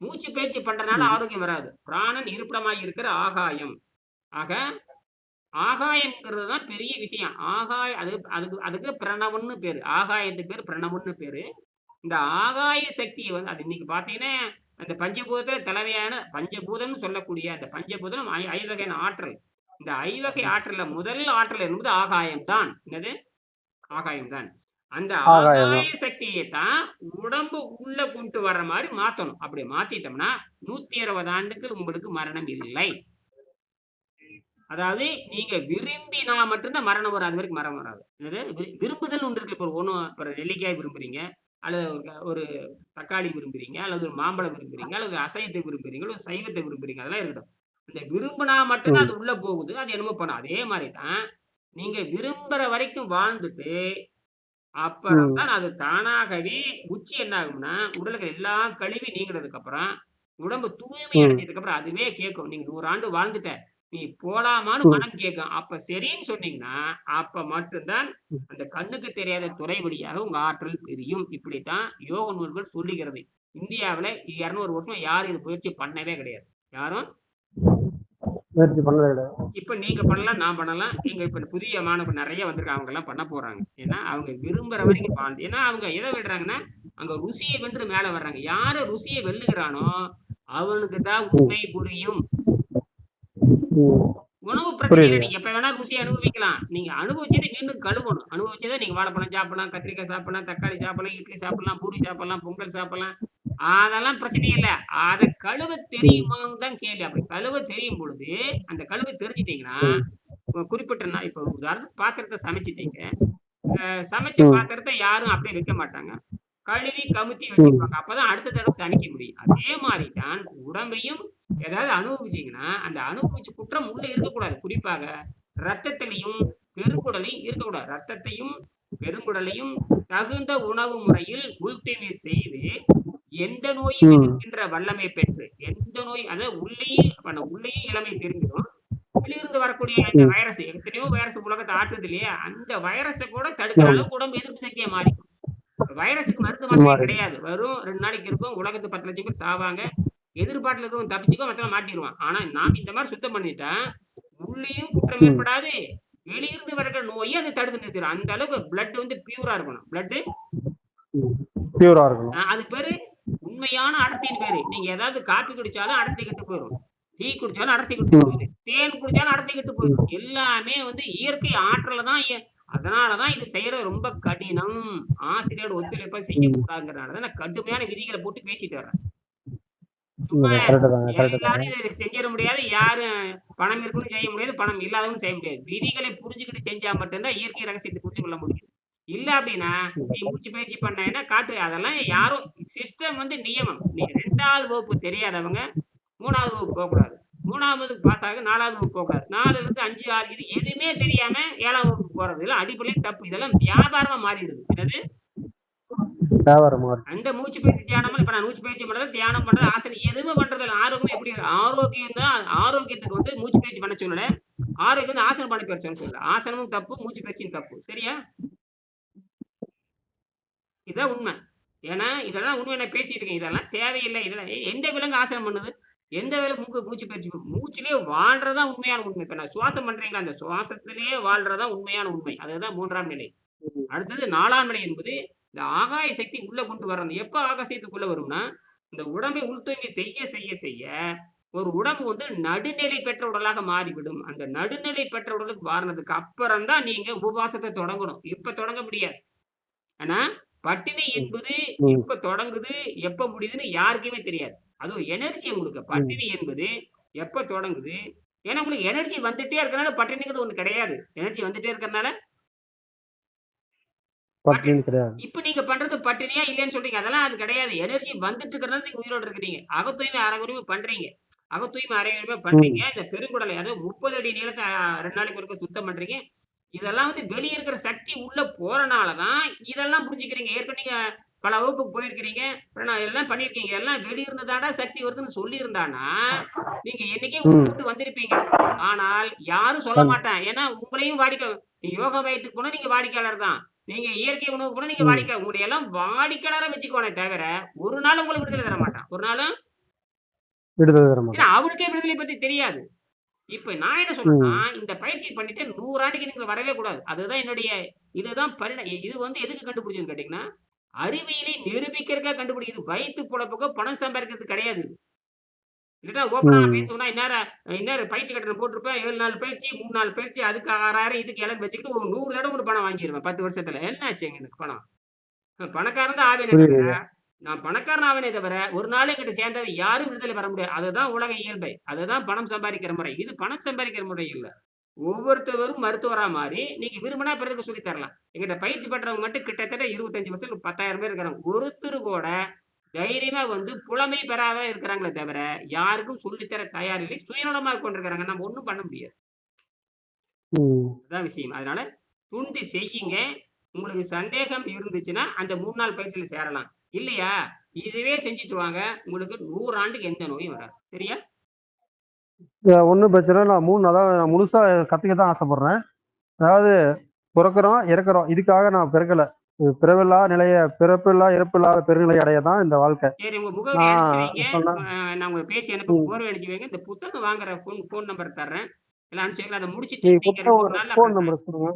மூச்சு பயிற்சி பண்றனால ம். ஆரோக்கியம் வராது. பிராணன் இருப்பிடமாய் இருக்கிற ஆகாயம். ஆக ஆகாயம்ங்கிறது தான் பெரிய விஷயம். அதுக்கு அதுக்கு அதுக்கு பிரணவம்னு பேரு. ஆகாயத்துக்கு பேரு பிரணவம்னு பேரு. இந்த ஆகாய சக்திய அது இன்னைக்கு பார்த்தீங்கன்னா, அந்த பஞ்சபூத தலைமையான பஞ்சபூதம்னு சொல்லக்கூடிய அந்த பஞ்சபூதம் ஐவகையான ஆற்றல். இந்த ஐவகை ஆற்றல்ல முதல் ஆற்றல் என்பது ஆகாயம் தான். என்னது? ஆகாயம் தான். அந்த ஆகாயம் ஆகாய தான். சக்திய தான் உடம்பு உள்ள கொண்டு வர்ற மாரி மாத்தணும். அப்படி மாத்திட்டோம்னா, 120 ஆண்டுகள் உங்களுக்கு மரணம் இல்லை. அதாவது நீங்க விரும்பினா மட்டும் தான் மரணம் வரும். அது வரைக்கும் மரணம் வராது. என்னது? விரும்புதல்னு ஒண்ணு இருக்கு. இப்ப நெல்லிக்காய் விரும்புறீங்க, அல்லது ஒரு தக்காளி விரும்புறீங்க, அல்லது ஒரு மாம்பழம் விரும்புறீங்க, அல்லது அசைவத்தை விரும்புறீங்க, அல்லது சைவத்தை விரும்புறீங்க. அதெல்லாம் இருக்கட்டும். இந்த விரும்புனா மட்டும் தான் ம். அது உள்ள போகுது. அது என்னமோ பண்ணும். அதே மாரி தான் நீங்க விரும்புற வரைக்கும் வாழ்ந்துட்டு, அப்புறம் ம். தான் அது தானாகவே உச்சி என்ன ஆகும்னா, உடல்ல இருக்கிற எல்லா கழிவு நீங்கினதுக்கு அப்புறம், உடம்பு தூய்மை ம். அடைஞ்சதுக்கு அப்புறம் அதுவே கேட்கும். நீங்க 100 ஆண்டு வாழ்ந்துட்ட. நீ போலாமான்னு ம். மனம் கேட்கும். அப்ப சரின்னு சொன்னீங்கன்னா, அப்ப மட்டும் தான் அந்த கண்ணுக்கு தெரியாத துளை வழியாக உங்க ஆற்றல் பிரியும். இப்படித்தான் யோக நூல்கள் சொல்லுகிறது. இந்தியாவுல 200 வருஷமா யாரும் இது முயற்சி பண்ணவே கிடையாது. யாரும் முயற்சி பண்ணதே கிடையாது. இப்ப நீங்க பண்ணலாம், நான் பண்ணலாம். இப்ப புதிய மாணவர்கள் நெறைய வந்திருக்காங்க. அவங்கலாம் பண்ண போறாங்க. ஏன்னா, அவங்க விரும்புற வரைக்கும் வாழ்ந்து ஏன்னா அவங்க எத விடுறாங்கன்னா, அங்க ருசிய வென்று மேல வர்றாங்க. யாரு ருசிய வெல்லுகிறானோ, அவனுக்கு தான் ம். உண்மை புரியும். ம். உணவு பிரச்சனை இல்ல. புரியுதுங்க. நீங்க எப்ப வேணா ருசிய அனுபவிக்கலாம். நீங்க அனுபவிச்சத மீண்டும் கழுவணும். அனுபவிச்சத நீங்க வாழைப்பழம் சாப்பிடலாம், கத்திரிக்காய் சாப்பிடலாம், தக்காளி சாப்பிடலாம், இட்லி சாப்பிடலாம், பூரி சாப்பிடலாம், பொங்கல் சாப்பிடலாம். அதெல்லாம் பிரச்சனை இல்ல. அத கழுவ ம். தெரியுமான்னு தான் கேள்வி. அப்படி கழுவ தெரியும் பொழுது, அந்த கழுவ தெரிஞ்சுட்டீங்கன்னா, ம். குறிப்பிட்ட இப்ப உதாரணத்துக்கு பாத்திரத்த சமைச்சுட்டீங்க. சமைச்ச ம். பாத்திரத்த யாரும் அப்படியே வைக்க மாட்டாங்க. கழுவி கமுத்தி ம். வச்சுக்குவாங்க. அப்பதான் அடுத்த தடவ சமைக்க முடியும். அதே மாரி தான் உடம்பையும் ஏதாவது அனுபவிச்சீங்கன்னா, அந்த அனுபவிச்ச குற்றம் உள்ள இருக்கக்கூடாது. குறிப்பாக ரத்தத்திலயும், பெருங்குடலையும் இருக்கக்கூடாது. ரத்தத்தையும், பெருங்குடலையும் தகுந்த உணவு முறையில் உள்தூய்மை செய்து, எந்த நோயும் ம். எதிர்க்கின்ற வல்லமை பெற்று, எந்த நோய் அதாவது உள்ளேயும் இளமை திரும்பிடும். வெளியிருந்து வரக்கூடிய இந்த ம். வைரஸ் எத்தனையோ வைரஸ் உலகத்த ஆட்டுது இல்லையா? அந்த வைரஸ கூட தடுக்கிற ஆமா. அளவுக்கு உடம்பு எதிர்ப்பு சக்தியா மாறிக்கும். வைரஸுக்கு மருந்து மாத்திரை மாறிடுச்சு. கிடையாது. வெறும் 2 நாளைக்கு இருக்கும். உலகத்து 10,00,000 பேர் சாவாங்க. எதிர்பாட்டுல இருக்கிறவன் தப்பிச்சுக்குவான், மத்தவன் மாட்டிருவான். ஆனா நாம் இந்த மாரி சுத்தம் பண்ணிட்டா, உள்ளேயும் குற்றம் ம். ஏற்படாது. வெளியிருந்து வருகிற நோய அது தடுத்து நிறுத்திரும். அந்த அளவுக்கு பிளட் பியூரா இருக்கணும். ம். பியூரா இருக்கணும். அதுக்கு பேரு உண்மையான அடர்த்தின்னு பேரு. நீங்க ஏதாவது காப்பி குடிச்சாலும் அடர்த்தி கெட்டு போயிரும். டீ குடிச்சாலும் அடர்த்தி கெட்டு ம். போயிரும். தேன் குடிச்சாலும் அடர்த்தி கெட்டு போயிரும். ம். எல்லாமே இயற்கை ஆற்றல்ல தான் அதனால தான் இது செய்றது ரொம்ப கடினம். ஆசிரியரோட ஒத்துழைப்பா ம். செய்யக்கூடாதுங்கிறனால தான் நான் கடுமையான விதிகள போட்டு பேசிட்டு வரேன். சும்மா இல்ல கரெக்ட்டு தாங்க, கரெக்ட்டு தாங்க. எல்லாரும் இத செஞ்சிட முடியாது. யாரும் பணம் இருக்கவனும் செய்ய முடியாது. பணம் இல்லாதவனும் செய்ய முடியாது. விதிகளை புரிஞ்சுகிட்டு செஞ்சா மட்டும் தான் இயற்கை ரகசியத்த புரிந்து கொள்ள முடியும். இல்ல அப்டின்னா, நீ ம். மூச்சு பயிற்சி பண்ணேன்னா காட்டு அதெல்லாம் யாரும் சிஸ்டம் நியமம். நீ 2வது வகுப்பு தெரியாதவங்க 3வது வகுப்பு போக்கூடாது. 3ஆம் வகுப்பு பாஸ் ஆக 4வது வகுப்பு போக்கூடாது. 4லிருந்து 5, 6 இது எதுவுமே தெரியாம 7ஆம் வகுப்பு போறது. இதெல்லாம் அடிப்படையில தப்பு. இதெல்லாம் வியாபாரமா மாறிடுது. என்னது? தேவர மாதிரி. அந்த மூச்சு பயிற்சி தியானம் இப்ப நான் மூச்சு பயிற்சி பண்றது, தியானம் பண்றது, ஆசனம் எதுவுமே பண்றது இல்ல. ஆரோக்கியம் எப்படி ஆரோக்கியம் தான். ஆரோக்கியத்துக்கு வந்து மூச்சு பயிற்சி பண்ண சொல்லல. ஆரோக்கியம் வந்து ஆசனம் பண்ண பயிற்சி சொல்லல. ஆசனமும் தப்பு, மூச்சு பயிற்சியும் தப்பு. சரியா? இதான் உண்மை. ஏன்னா இதெல்லாம் உண்மை நான் பேசிட்டு இருக்கேன். இதெல்லாம் தேவையில்லை. இதெல்லாம் எந்த விலங்கு ஆசனம் பண்ணுது? எந்த விலங்கு மூச்சு பயிற்சி மூச்சிலேயே வாழ்றதுதான் உண்மையான உண்மை. இப்ப நான் சுவாசம் பண்றீங்களா, அந்த சுவாசத்திலேயே வாழ்றதுதான் உண்மையான உண்மை. அதுதான் 3ஆம் நிலை. ம். அடுத்தது 4ஆம் நிலை என்பது இந்த ஆகாய சக்தி உள்ள கொண்டு வரணும். எப்ப ஆகாய சக்திக்குள்ள வரும்னா, இந்த உடம்பை உள் தூய்மை செய்ய செய்ய செய்ய ஒரு உடம்பு வந்து நடுநிலை பெற்ற உடலாக மாறிவிடும். அந்த நடுநிலை பெற்ற உடலுக்கு மாறினதுக்கு அப்புறம் தான் நீங்க உபவாசத்தை தொடங்கணும். இப்ப தொடங்க முடியாது. ஆனா, பட்டினி ம். என்பது ம். எப்ப தொடங்குது, எப்ப முடியுதுன்னு யாருக்குமே தெரியாது. அதுவும் எனர்ஜிய குடுக்க. ம். பட்டினி என்பது எப்ப தொடங்குது? ஏன்னா உங்களுக்கு எனர்ஜி வந்துட்டே இருக்கனால பட்டினிங்கிறது ஒண்ணு கிடையாது. எனர்ஜி வந்துட்டே இருக்கறனால பட்டினி. பட்டினின்னு கிடையாது. இப்ப நீங்க பண்றது பட்டினியா இல்லையான்னு சொல்றீங்க. அதெல்லாம் அது கிடையாது. எனர்ஜி வந்துட்டு இருக்கறனால நீங்க உயிரோட இருக்கிறீங்க. அகத்தூய்மை அரைகுறையுமா பண்றீங்க. அகத்தூய்மை அரைகுறையுமா பண்றீங்க. ம். இந்த பெருங்குடலை அதாவது 30 அடி நீளத்த 2 நாளைக்கு ஒருக்க சுத்தம் பண்றீங்க. இதெல்லாம் வந்து வெளிய இருக்கிற சக்தி உள்ள போறனால தான் இதெல்லாம் புரிஞ்சுக்கிறீங்க. ஏற்கனவே நீங்க பல வகுப்புக்கு போயிருக்கிறீங்க. அப்புறம் நான் எல்லாம் பண்ணியிருக்கீங்க. எல்லாம் வெளிய இருந்து தான்டா சக்தி வருதுன்னு சொல்லியிருந்தான்னா, நீங்க என்னைக்கே ம். விட்டு வந்திருப்பீங்க. ஆனால் யாரும் சொல்ல கண் மாட்டான். ஏன்னா உங்களையும் யோகா மையத்துக்கு போனா நீங்க வாடிக்கையாளர் தான். நீங்க இயற்கை உணவுக்கு போனா நீங்க ம். வாடிக்கையாளர். உங்கள எல்லாம் வாடிக்கையாளரா வச்சுக்குவானே தவிர, ஒரு நாளும் உங்களுக்கு விடுதலை தர மாட்டான். ஒரு நாளும் விடுதலை தர ஏன்னா மாட்டான். அவனுக்கே விடுதலை பத்தி தெரியாது. இப்ப நான் என்ன சொல்றேன்னா, ம். இந்த பயிற்சி பண்ணிட்டு 100 ஆண்டுக்கு நீங்க வரவே கூடாது. அதுதான் என்னுடைய இதுதான் இது வந்து எதுக்கு கண்டுபிடிச்சதுன்னு கேட்டீங்கன்னா, அறிவியலை நிரூபிக்கிறதுக்காக கண்டுபிடிக்குது. வயித்து பொழப்புக்கோ, பணம் சம்பாதிக்கிறதுக்கு கிடையாது. இல்லன்னா ஓப்பனா நான் ம். பேசுவேன்னா, இந்நேரம் பயிற்சி கட்டணம் போட்டிருப்பேன். 7 நாள் பயிற்சி, 3 நாள் பயிற்சி, அதுக்கு 6,000 இதுக்கு 7,000 வச்சுக்கிட்டு ஒரு 100 தடவ கூட பணம் வாங்கிருவேன் 10 வருஷத்துல. என்ன ஆச்சுங்க எனக்கு பணம்? பணக்காரன் தான் ஆவேனே தவிர, புரியுதுங்க. நான் பணக்காரன் ஆவேனே தவிர, ஒரு நாள் என்கிட்ட சேர்ந்தவன் யாரும் விடுதலை பெற முடியாது. அதுதான் உலக இயல்பு. அதுதான் பணம் சம்பாதிக்கிற முறை. இது பணம் சம்பாதிக்கிற முறை இல்ல. ஒவ்வொருத்தரும் மருத்துவரா மாறி, நீங்க விரும்பினா பிறருக்கு சொல்லி தரலாம். என்கிட்ட பயிற்சி பெற்றவங்க மட்டும் கிட்டத்தட்ட 25 வருஷத்துக்கு 10,000 பேர் இருக்கிறாங்க. ஒருத்தரு கூட தைரியமா வந்து புலமை பெறாத இருக்கிறாங்களே தவிர, யாருக்கும் சொல்லி தர தயார் இல்லை. சுயநலமா கொண்டிருக்கிறாங்க. நம்ம ஒண்ணும் பண்ண முடியாது. ம். அதான் விஷயம். அதனால துணிந்து செய்யுங்க. உங்களுக்கு சந்தேகம் இருந்துச்சுன்னா, அந்த 3 நாள் பயிற்சியில சேரலாம். இல்லையா, இதுவே செஞ்சுட்டு வாங்க. உங்களுக்கு 100 ஆண்டுக்கு எந்த நோயும் வராது. சரியா? ஒண்ணும் பிரச்சனை இல்ல. நான் முழுசா கத்துக்க தான் ஆசைப்படுறேன். அதாவது பொறக்குறோம், இறக்குறோம். இதுக்காக நான் பிறக்கல. பிறவில்லா நிலைய பிறப்பில்லா, இறப்பில்லாத பெருநிலை அடைய தான் இந்த வாழ்க்கை. சரி உங்க முகவரி அனுப்பிச்சு வைங்க. நான் சொன்ன நான் உங்களுக்கு பேசி அனுப்ப ம். முகவரி அனுப்பிச்சு வைங்க. இந்த புத்தகம் வாங்குற ஃபோன் நம்பர் தர்றேன். எல்லாம் அனுப்பிச்சு வைங்க. அத முடிச்சுட்டு நீங்க நீங்க 2, 3 ஒரு நாள்ல ஃபோன் நம்பர் குடுங்க.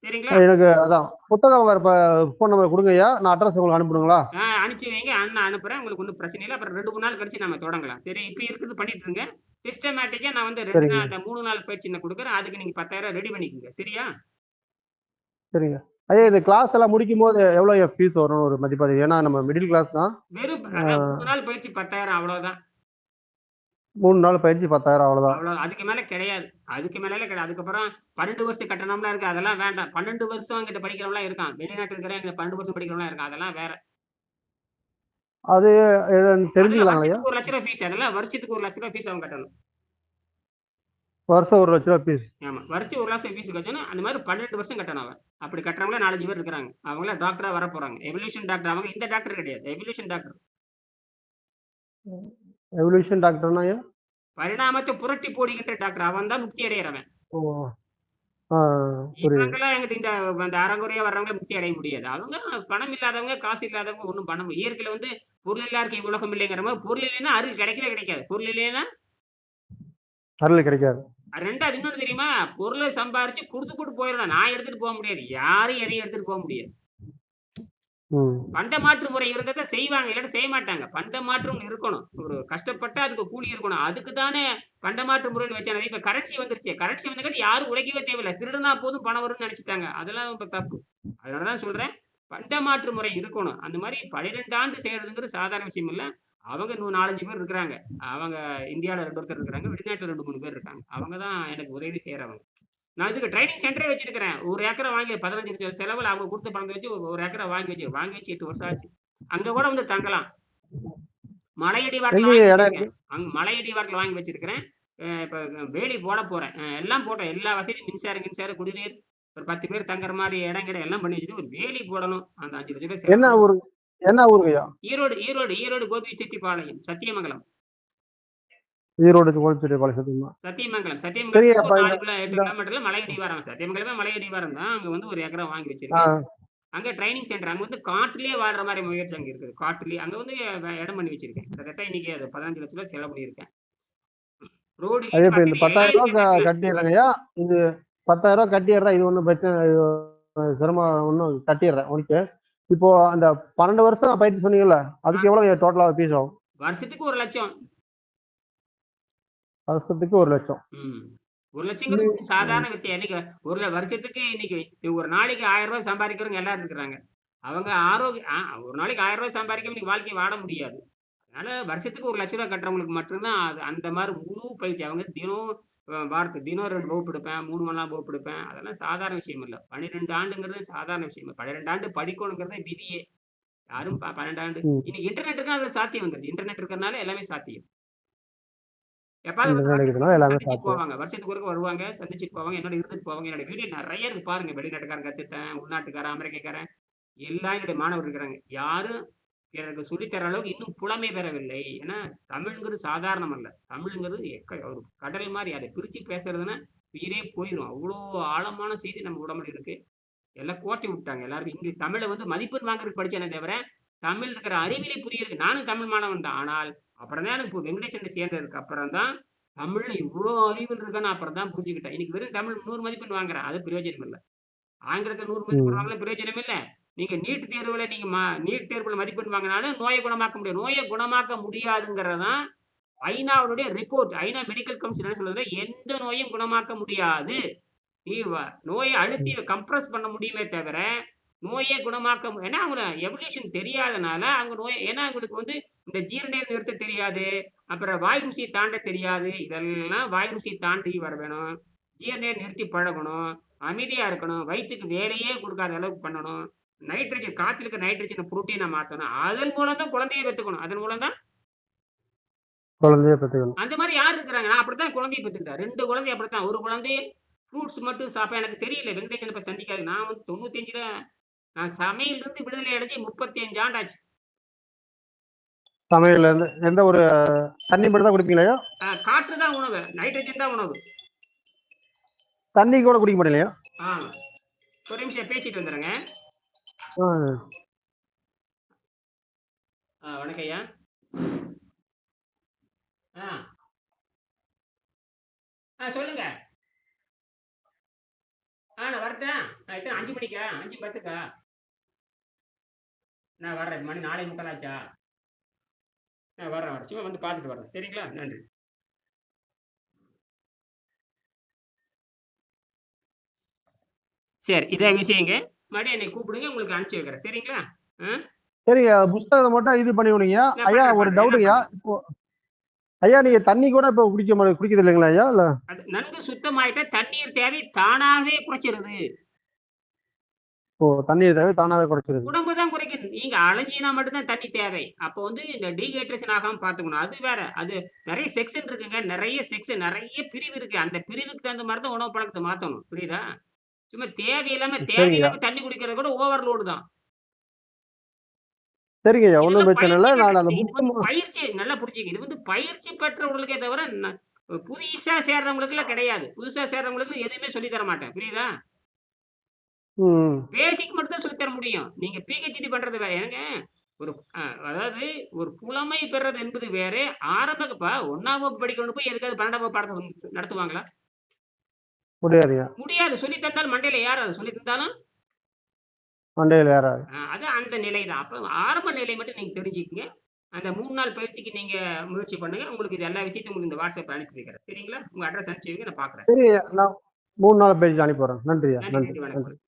சரிங்களா? எனக்கு அதான் புத்தகம் வாங்குறப்ப ஃபோன் நம்பர் குடுங்கய்யா. நான் அட்ரஸ் உங்களுக்கு அனுப்பணுங்களா? அனுப்பிச்சு வைங்க. நான் அனுப்புறேன். உங்களுக்கு ஒண்ணும் பிரச்சனை இல்ல. அப்புறம் 2, 3 நாள் கழிச்சு நம்ம தொடங்கலாம். சரி, இப்ப இருக்கிறது பண்ணிட்டு இருங்க. சிஸ்டமேட்டிக்கா நான் வந்து 2 சரிங்க, நாள் அந்த 3 நாள் பயிற்சி நான் குடுக்குறேன். அதுக்கு நீங்க 10,000 ரெடி பண்ணிக்கங்க. சரியா? சரிங்க. ஐயா இது கிளாஸ் எல்லாம் முடிக்கும்போது எவ்வளோ ஃபீஸ் வரும்னு ஒரு மதிப்பாய்வு? ஏன்னா நம்ம மிடில் கிளாஸ் தான். வெறும் ஆ அதான் 3 நாள் பயிற்சி 10,000 அவ்வளோதான். 3 நாள் பயிற்சி 10,000 அவ்வளோதான். அதுக்கு மேல கிடையாது. அதுக்கு மேலலாம் கிடையாது. அதுக்கப்புறம் 12 வருஷ கட்டணம்லாம் இருக்கு. அதெல்லாம் வேண்டாம். 12 வருஷம் என்கிட்ட படிக்கிறவன்லாம் இருக்கான். வெளிநாட்டுல இருக்கிறவன் என்கிட்ட 12 வருஷம் படிக்கிறவன்லாம் இருக்கான். அதெல்லாம் வேற. அது அதெல்லாம் தெரிஞ்சுக்கலாங்களாய்யா? வருஷத்துக்கு ரூ. 1,00,000 ஃபீஸ். அதெல்லாம் வருஷத்துக்கு ரூ. 1,00,000 ஃபீஸ் அவன் கட்டணும். வருஷம் ரூ. 1,00,000 ஃபீஸ். ஆமா. வருஷம் 1,00,000 ஃபீஸ் கட்டணும். அந்த மாரி 12 வருஷம் கட்டணும் அவன். அப்படி கட்டுறவங்களே 4, 5 பேர் இருக்கிறாங்க. அவங்கலாம் டாக்டரா வரப்போறாங்க. எவல்யூஷன் டாக்டர் அவங்க இந்த டாக்டர் கிடையாது. Evolution doctor. எவல்யூஷன் டாக்டர்னா ஐயா? பரிணாமத்த புரட்டி போடுகின்ற டாக்டர். அவன் தான் முக்தி அடையறவன். ஓ! ஆ புரியுது. இவங்கலாம் என்கிட்ட அந்த அரைகுறையா வர்றவங்கள முக்தி அடைய முடியாது. அவங்க பணம் இல்லாதவங்க, காசு இல்லாதவங்க ஒண்ணும் பண்ண முடியாது. இயற்கையில வந்து பொருள் இல்லா இருக்கை உலகம் இல்லைங்கிற மாரி பொருள் இல்லைன்னா அருள் கிடைக்கவே கிடைக்காது. பொருள் இல்லைன்னா அருள் கிடைக்காது. 2வது இன்னொன்னு தெரியுமா? பொருள சம்பாரிச்சு குடுத்துப்புட்டு போயிரணும். நான் எடுத்துட்டு போ முடியாது. யாரும் எதையும் எடுத்துட்டு போ முடியாது. ம். பண்ட மாற்று முறை இருந்தா தான் செய்வாங்க. இல்லாட்டி செய்ய மாட்டாங்க. பண்ட மாற்றும் இருக்கணும். ஒரு கஷ்டப்பட்டா அதுக்கு கூலி இருக்கணும். அதுக்கு தானே பண்ட மாற்று முறைன்னு வச்சாங்க. இப்ப கரன்சி வந்துருச்சு. கரன்சி வந்தங்காட்டி யாரும் உழைக்கவே தேவையில்ல. திருடுனா போதும் பணம் வரும்னு நெனச்சுட்டாங்க. அதெல்லாம் இப்ப தப்பு. அதனால தான் சொல்றேன். பண்ட மாற்று முறை இருக்கணும். அந்த மாரி 12 ஆண்டு செய்றதுங்கிறது சாதாரண விஷயம் இல்ல. அவங்க இன்னும் 4, 5 பேர் இருக்கிறாங்க. அவங்க இந்தியால 2 ஒருத்தர் இருக்கிறாங்க. வெளிநாட்டுல 2, 3 பேர் இருக்காங்க. அவங்க தான் எனக்கு உதவி செய்றவங்க. நான் இதுக்கு ட்ரைனிங் சென்டரே வச்சிருக்கிறேன். 1 ஏக்கர வாங்கி 15 லட்சம் செலவுல அவங்க குடுத்த பணத்த வச்சு 1 ஏக்கர வாங்கி வச்சு 8 வருஷம் ஆச்சு. அங்க கூட வந்து தங்கலாம். மலையடிவாரத்துல எங்கேங்க வாங்கி இடம் இருக்கு? வச்சிருக்கேன். மலையடிவாரத்துல வாங்கி வச்சிருக்கிறேன். இப்ப வேலி போட போறேன். எல்லாம் போட்டேன். எல்லா வசதியும் மின்சாரம், குடிநீர் ஒரு 10 பேர் தங்குற மாதிரி இடம் கிடை எல்லாம் பண்ணி வச்சுட்டு ஒரு வேலி போடணும். அந்த 5 லட்சம் ரூபாய் என்ன செலவு. ஊரு என்ன ஊருங்கய்யா? ஈரோடு கோபிச்செட்டிப்பாளையம், சத்தியமங்கலம். ஈரோடு கோபிச்செட்டிப்பாளையம் சத்தியமா. சத்தியமங்கலம் சரி சத்தியமங்கலத்துக்கு அப்ப ஒரு 4 இந்த கிலோ 8 இந்த கிலோமீட்டர்ல மலையடிவாரம். சத்தியமங்கலமே மலையடிவாரம் தான். அங்க வந்து ஒரு ஏக்கரா வாங்கி ஆ, வச்சிருக்கேன். அங்க ட்ரைனிங் சென்டர். அங்க வந்து காட்டுலயே வாழ்ற மாரி முயற்சி அங்க இருக்குது. காட்டுலயே. அங்க வந்து இடம் பண்ணி வச்சிருக்கேன். கிட்டத்தட்ட இன்னைக்கு அது 15 லட்சம் ரூபாய் செலவு பண்ணியிருக்கேன். ரோடு, அது கீடு இப்ப இந்த வசதி எல்லாம் 10,000 இருக்கு அந்த இடத்துல. கட்டிடுறேங்கய்யா. இது 10,000 கட்டிடுறேன். இது ஒண்ணும் பிரச்சனை இது சிரமம் ஒண்ணும் கட்டிடுறேன். ஓகே. இப்போ அந்த 12 வருஷம் பயிற்சி சொன்னீங்கல்ல, ஆ, அதுக்கு எவ்வளவு டோட்டலா ஃபீஸ் ஆகும்? வருஷத்துக்கு 1 லட்சம். வருஷத்துக்கு 1,00,000. ம். 1 நீ லட்சங்கிறது சாதாரண விஷயம். இன்னைக்கு ஒரு வருஷத்துக்கு இன்னைக்கு ஒரு நாளைக்கு ரூ. 1000 சம்பாதிக்கிறவங்க எல்லாரும் இருக்கிறாங்க. அவங்க ஒரு நாளைக்கு ரூ. 1000 சம்பாதிக்காம இன்னைக்கு வாழ்க்கைய வாழ முடியாது. அதனால வருஷத்துக்கு ரூ. 1,00,000 கட்டுறவங்களுக்கு மட்டும்தான் அது அந்த மாரி முழு பயிற்சி. அவங்க தினம் தினம் 2 வகுப்பு எடுப்பேன், 3 மணி நேரம் வகுப்பு எடுப்பேன். அதெல்லாம் சாதாரண விஷயம் இல்ல. 12 ஆண்டுங்கிறது சாதாரண விஷயம் இல்ல. 12 ஆண்டு படிக்கணுங்கிறதே விதியே. யாரும் 12 ஆண்டு ம். இன்னைக்கு இன்டர்நெட் இருக்கா அது சாத்தியம் வந்துருச்சு. இன்டர்நெட் இருக்கறனால எல்லாமே சாத்தியம். எப்பாவது இந்த வந்து வருஷத்துக்கு நினைக்கிறதுனால ஒருக்க எல்லாமே சந்திச்சுட்டு சாத்தியம். போவாங்க. வருஷத்துக்கு ஒருக்க வருவாங்க, சந்திச்சுட்டு போவாங்க. என்னோட இருந்துட்டு போவாங்க. என்னோட வீடியோ நெறைய இருக்கு பாருங்க. வெளிநாட்டுக்காரன் கத்துத்தேன், உள்நாட்டுக்காரன், அமெரிக்கக்காரன் எல்லாம் என்னுடைய மாணவர்கள் இருக்கிறாங்க. யாரும் எனக்கு சொல்லி தர அளவுக்கு இன்னும் புலமை பெறவில்லை. ஏன்னா தமிழ்ங்கிறது சாதாரணம் அல்ல. தமிழ்ங்கிறது ஒரு கடல் மாரி. அத பிரிச்சு பேசுறதுன்னா உயிரே போயிரும். அவ்ளோ ஆழமான செய்தி நம்ம உடம்புல இருக்கு. எல்லாம் கோட்டி விட்டாங்க. எல்லாரும் தமிழ வந்து மதிப்பெண் வாங்குறதுக்கு படிச்சேனே தவிர, தமிழ் இருக்கிற அறிவியலை புரியறதுக்கு நானும் தமிழ் மாணவன் தான். ஆனால் அப்புறம் தான் எனக்கு வெங்கடேசன்ல சேர்ந்ததுக்கு அப்புறம் தான், தமிழ்ல இவ்ளோ அறிவியல் இருக்கான்னு அப்புறம் தான் புரிஞ்சுக்கிட்டேன். இன்னைக்கு வெறும் தமிழ் 100 மதிப்பெண் வாங்குறேன். அது பிரயோஜனம் இல்ல. ஆங்கிலத்துல 100 மதிப்பெண் ம். வாங்குனா பிரயோஜனம் இல்ல. நீங்க நீட் தேர்வுல மதிப்பெண் வாங்குனாலும் நோய குணமாக்க முடியாது. நோய குணமாக்க முடியாதுங்கிறது தான் ஐநாவுடைய ரிப்போர்ட். ஐநா மெடிக்கல் கவுன்சில் என்ன சொல்லுதுன்னா, எந்த நோயும் குணமாக்க முடியாது. நீ நோய அழுத்தி ம். கம்ப்ரஸ் பண்ண முடியுமே தவிர, நோயே குணமாக்க ஏன்னா அவங்க எவல்யூஷன் தெரியாதனால, அவங்க ஏன்னா அவங்களுக்கு வந்து இந்த ஜீரண நிறுத்த தெரியாது. அப்புறம் வாய் ருசிய தாண்ட தெரியாது. இதெல்லாம் வாய் ருசிய தாண்டி வர வேணும். ஜீரண நிறுத்தி பழகணும். அமைதியா இருக்கணும். வயித்துக்கு வேலையே குடுக்காத அளவுக்கு பண்ணணும். காத்துல இருக்க நைட்ரஜன புரோட்டீனா மாத்தணும். அதன் மூலம் தான் குழந்தைய பெத்துக்கணும். அதன் மூலம் தான் குழந்தைய பெத்துக்கணும். அந்த மாரி யார் இருக்கிறாங்க? நான் அப்படித்தான் குழந்தைய பெத்துக்கிட்டேன். 2 குழந்தை அப்படித்தான். ஒரு குழந்தை ஃப்ரூட்ஸ் மட்டும் சாப்பிட்டேன். எனக்கு தெரியல. வெங்கடேசன் இப்ப சந்திக்காது. நான் வந்து 95ல நான் சமையலிருந்து விடுதலை அடைஞ்சு 35 ஆண்டாச்சு. சமையல்ல இருந்து எந்த ஒரு தண்ணி மட்டும் தான் குடிப்பீங்களாய்யா? காற்று தான் உணவு. நைட்ரஜன் தான் உணவு. தண்ணி கூட குடிக்க மாட்டீங்களா? ஆ. ஒரு நிமிஷம் பேசிட்டு வந்துர்றேங்க. ஆ. வணக்கம் ஐயா. ஆ. சொல்லுங்க. நான் வரட்டா? எத்தன 5 மணிக்கா? 5:10க்கா? நான் வர்றேன். மணி 4:45 ஆச்சா? வர்றேன். சும்மா வந்து பார்த்துட்டு வர்றேன். சரிங்களா? நன்றி. சரி. இதான் விஷயங்க. மறுபடியும் என்னை கூப்பிடுங்க. உங்களுக்கு அனுப்பிச்சு வைக்கிறேன். சரிங்களா? ஆ. சரிங்க. புஸ்தகத்த மட்டும் இது பண்ணி விடுங்கய்யா. நான் ஐயா பண்றேன், ஒரு பண்றேன். எல்லாம் டவுட்டுங்கய்யா. பண்றேன். இப்போ ஐயா நீங்க தண்ணி கூட இப்போ குடிக்கிறது இல்லைங்களா ஐயா? இல்ல அது நன்கு சுத்தமாயிட்டா தண்ணீர் தேவை தானாவே குறைச்சிருது. தண்ணீர் தேவை தானாவே குறைச்சிருது. உடம்பு தான் குறைக்குது. நீங்க அலைஞ்சீனா மட்டும் தான் தண்ணி தேவை. அப்போ வந்து இந்த டீஹைட்ரேஷன் ஆகாம பார்த்துக்கணும். அது வேற. அது நெறைய செக்ஷன் இருக்குங்க. நெறைய பிரிவு இருக்கு. அந்த பிரிவுக்கு தகுந்த மாரி தான் உணவு பழக்கத்த மாத்தணும். புரியுதா? சும்மா சரிங்கய்யா. தேவையில்லாம தண்ணி குடிக்கிறது கூட ஓவர்லோடு தான். சரிங்கய்யா. ஒண்ணும் இதெல்லாம் பிரச்சனை இல்ல. பயிற்சி பெற்ற நான் அந்த இது புக்கு வந்து பயிற்சி நல்லா புரிஞ்சுக்கங்க. இது வந்து பயிற்சி பெற்றவர்களுக்கே தவிர, புதுசா சேர்றவங்களுக்குலாம் கிடையாது. புதுசா சேர்றவங்களுக்கு எதுவுமே சொல்லி தர மாட்டேன். புரியுதா? ம். பேசிக் மட்டும் தான் சொல்லி தர முடியும். நீங்க பிஹெச்டி பண்றது வேற. ஏங்க ஒரு அதாவது ஒரு புலமை பெறது என்பது வேறு. இப்ப 1ஆம் வகுப்பு படிக்கணும்னு போய் எதுக்காவது 12ஆம் வகுப்பு பாடத்த நடத்துவாங்களா? முடியாதுய்யா. முடியாது. சொல்லி தந்தாலும் மண்டையில ஏறாது. சொல்லி தந்தாலும் மண்டையில ஏறாது. அது அந்த நிலை தான். அப்ப ஆரம்ப நிலை மட்டும் நீங்க தெரிஞ்சுக்கங்க. அந்த 3 நாள் பயிற்சிக்கு நீங்க முயற்சி பண்ணுங்க. உங்களுக்கு இது எல்லா விஷயத்தையும் உங்களுக்கு இந்த WhatsApp அனுப்பி வைக்கிறேன். சரிங்களா? உங்க அட்ரஸ் அனுப்பிச்சு வைங்க. நான் பார்க்குறேன். சரி நான் 3 நாள் பேஜ் அனுப்பி விடுறேன். நன்றிய்யா. நன்றி, நன்றி. நன்றி. நன்றி. வணக்கம்.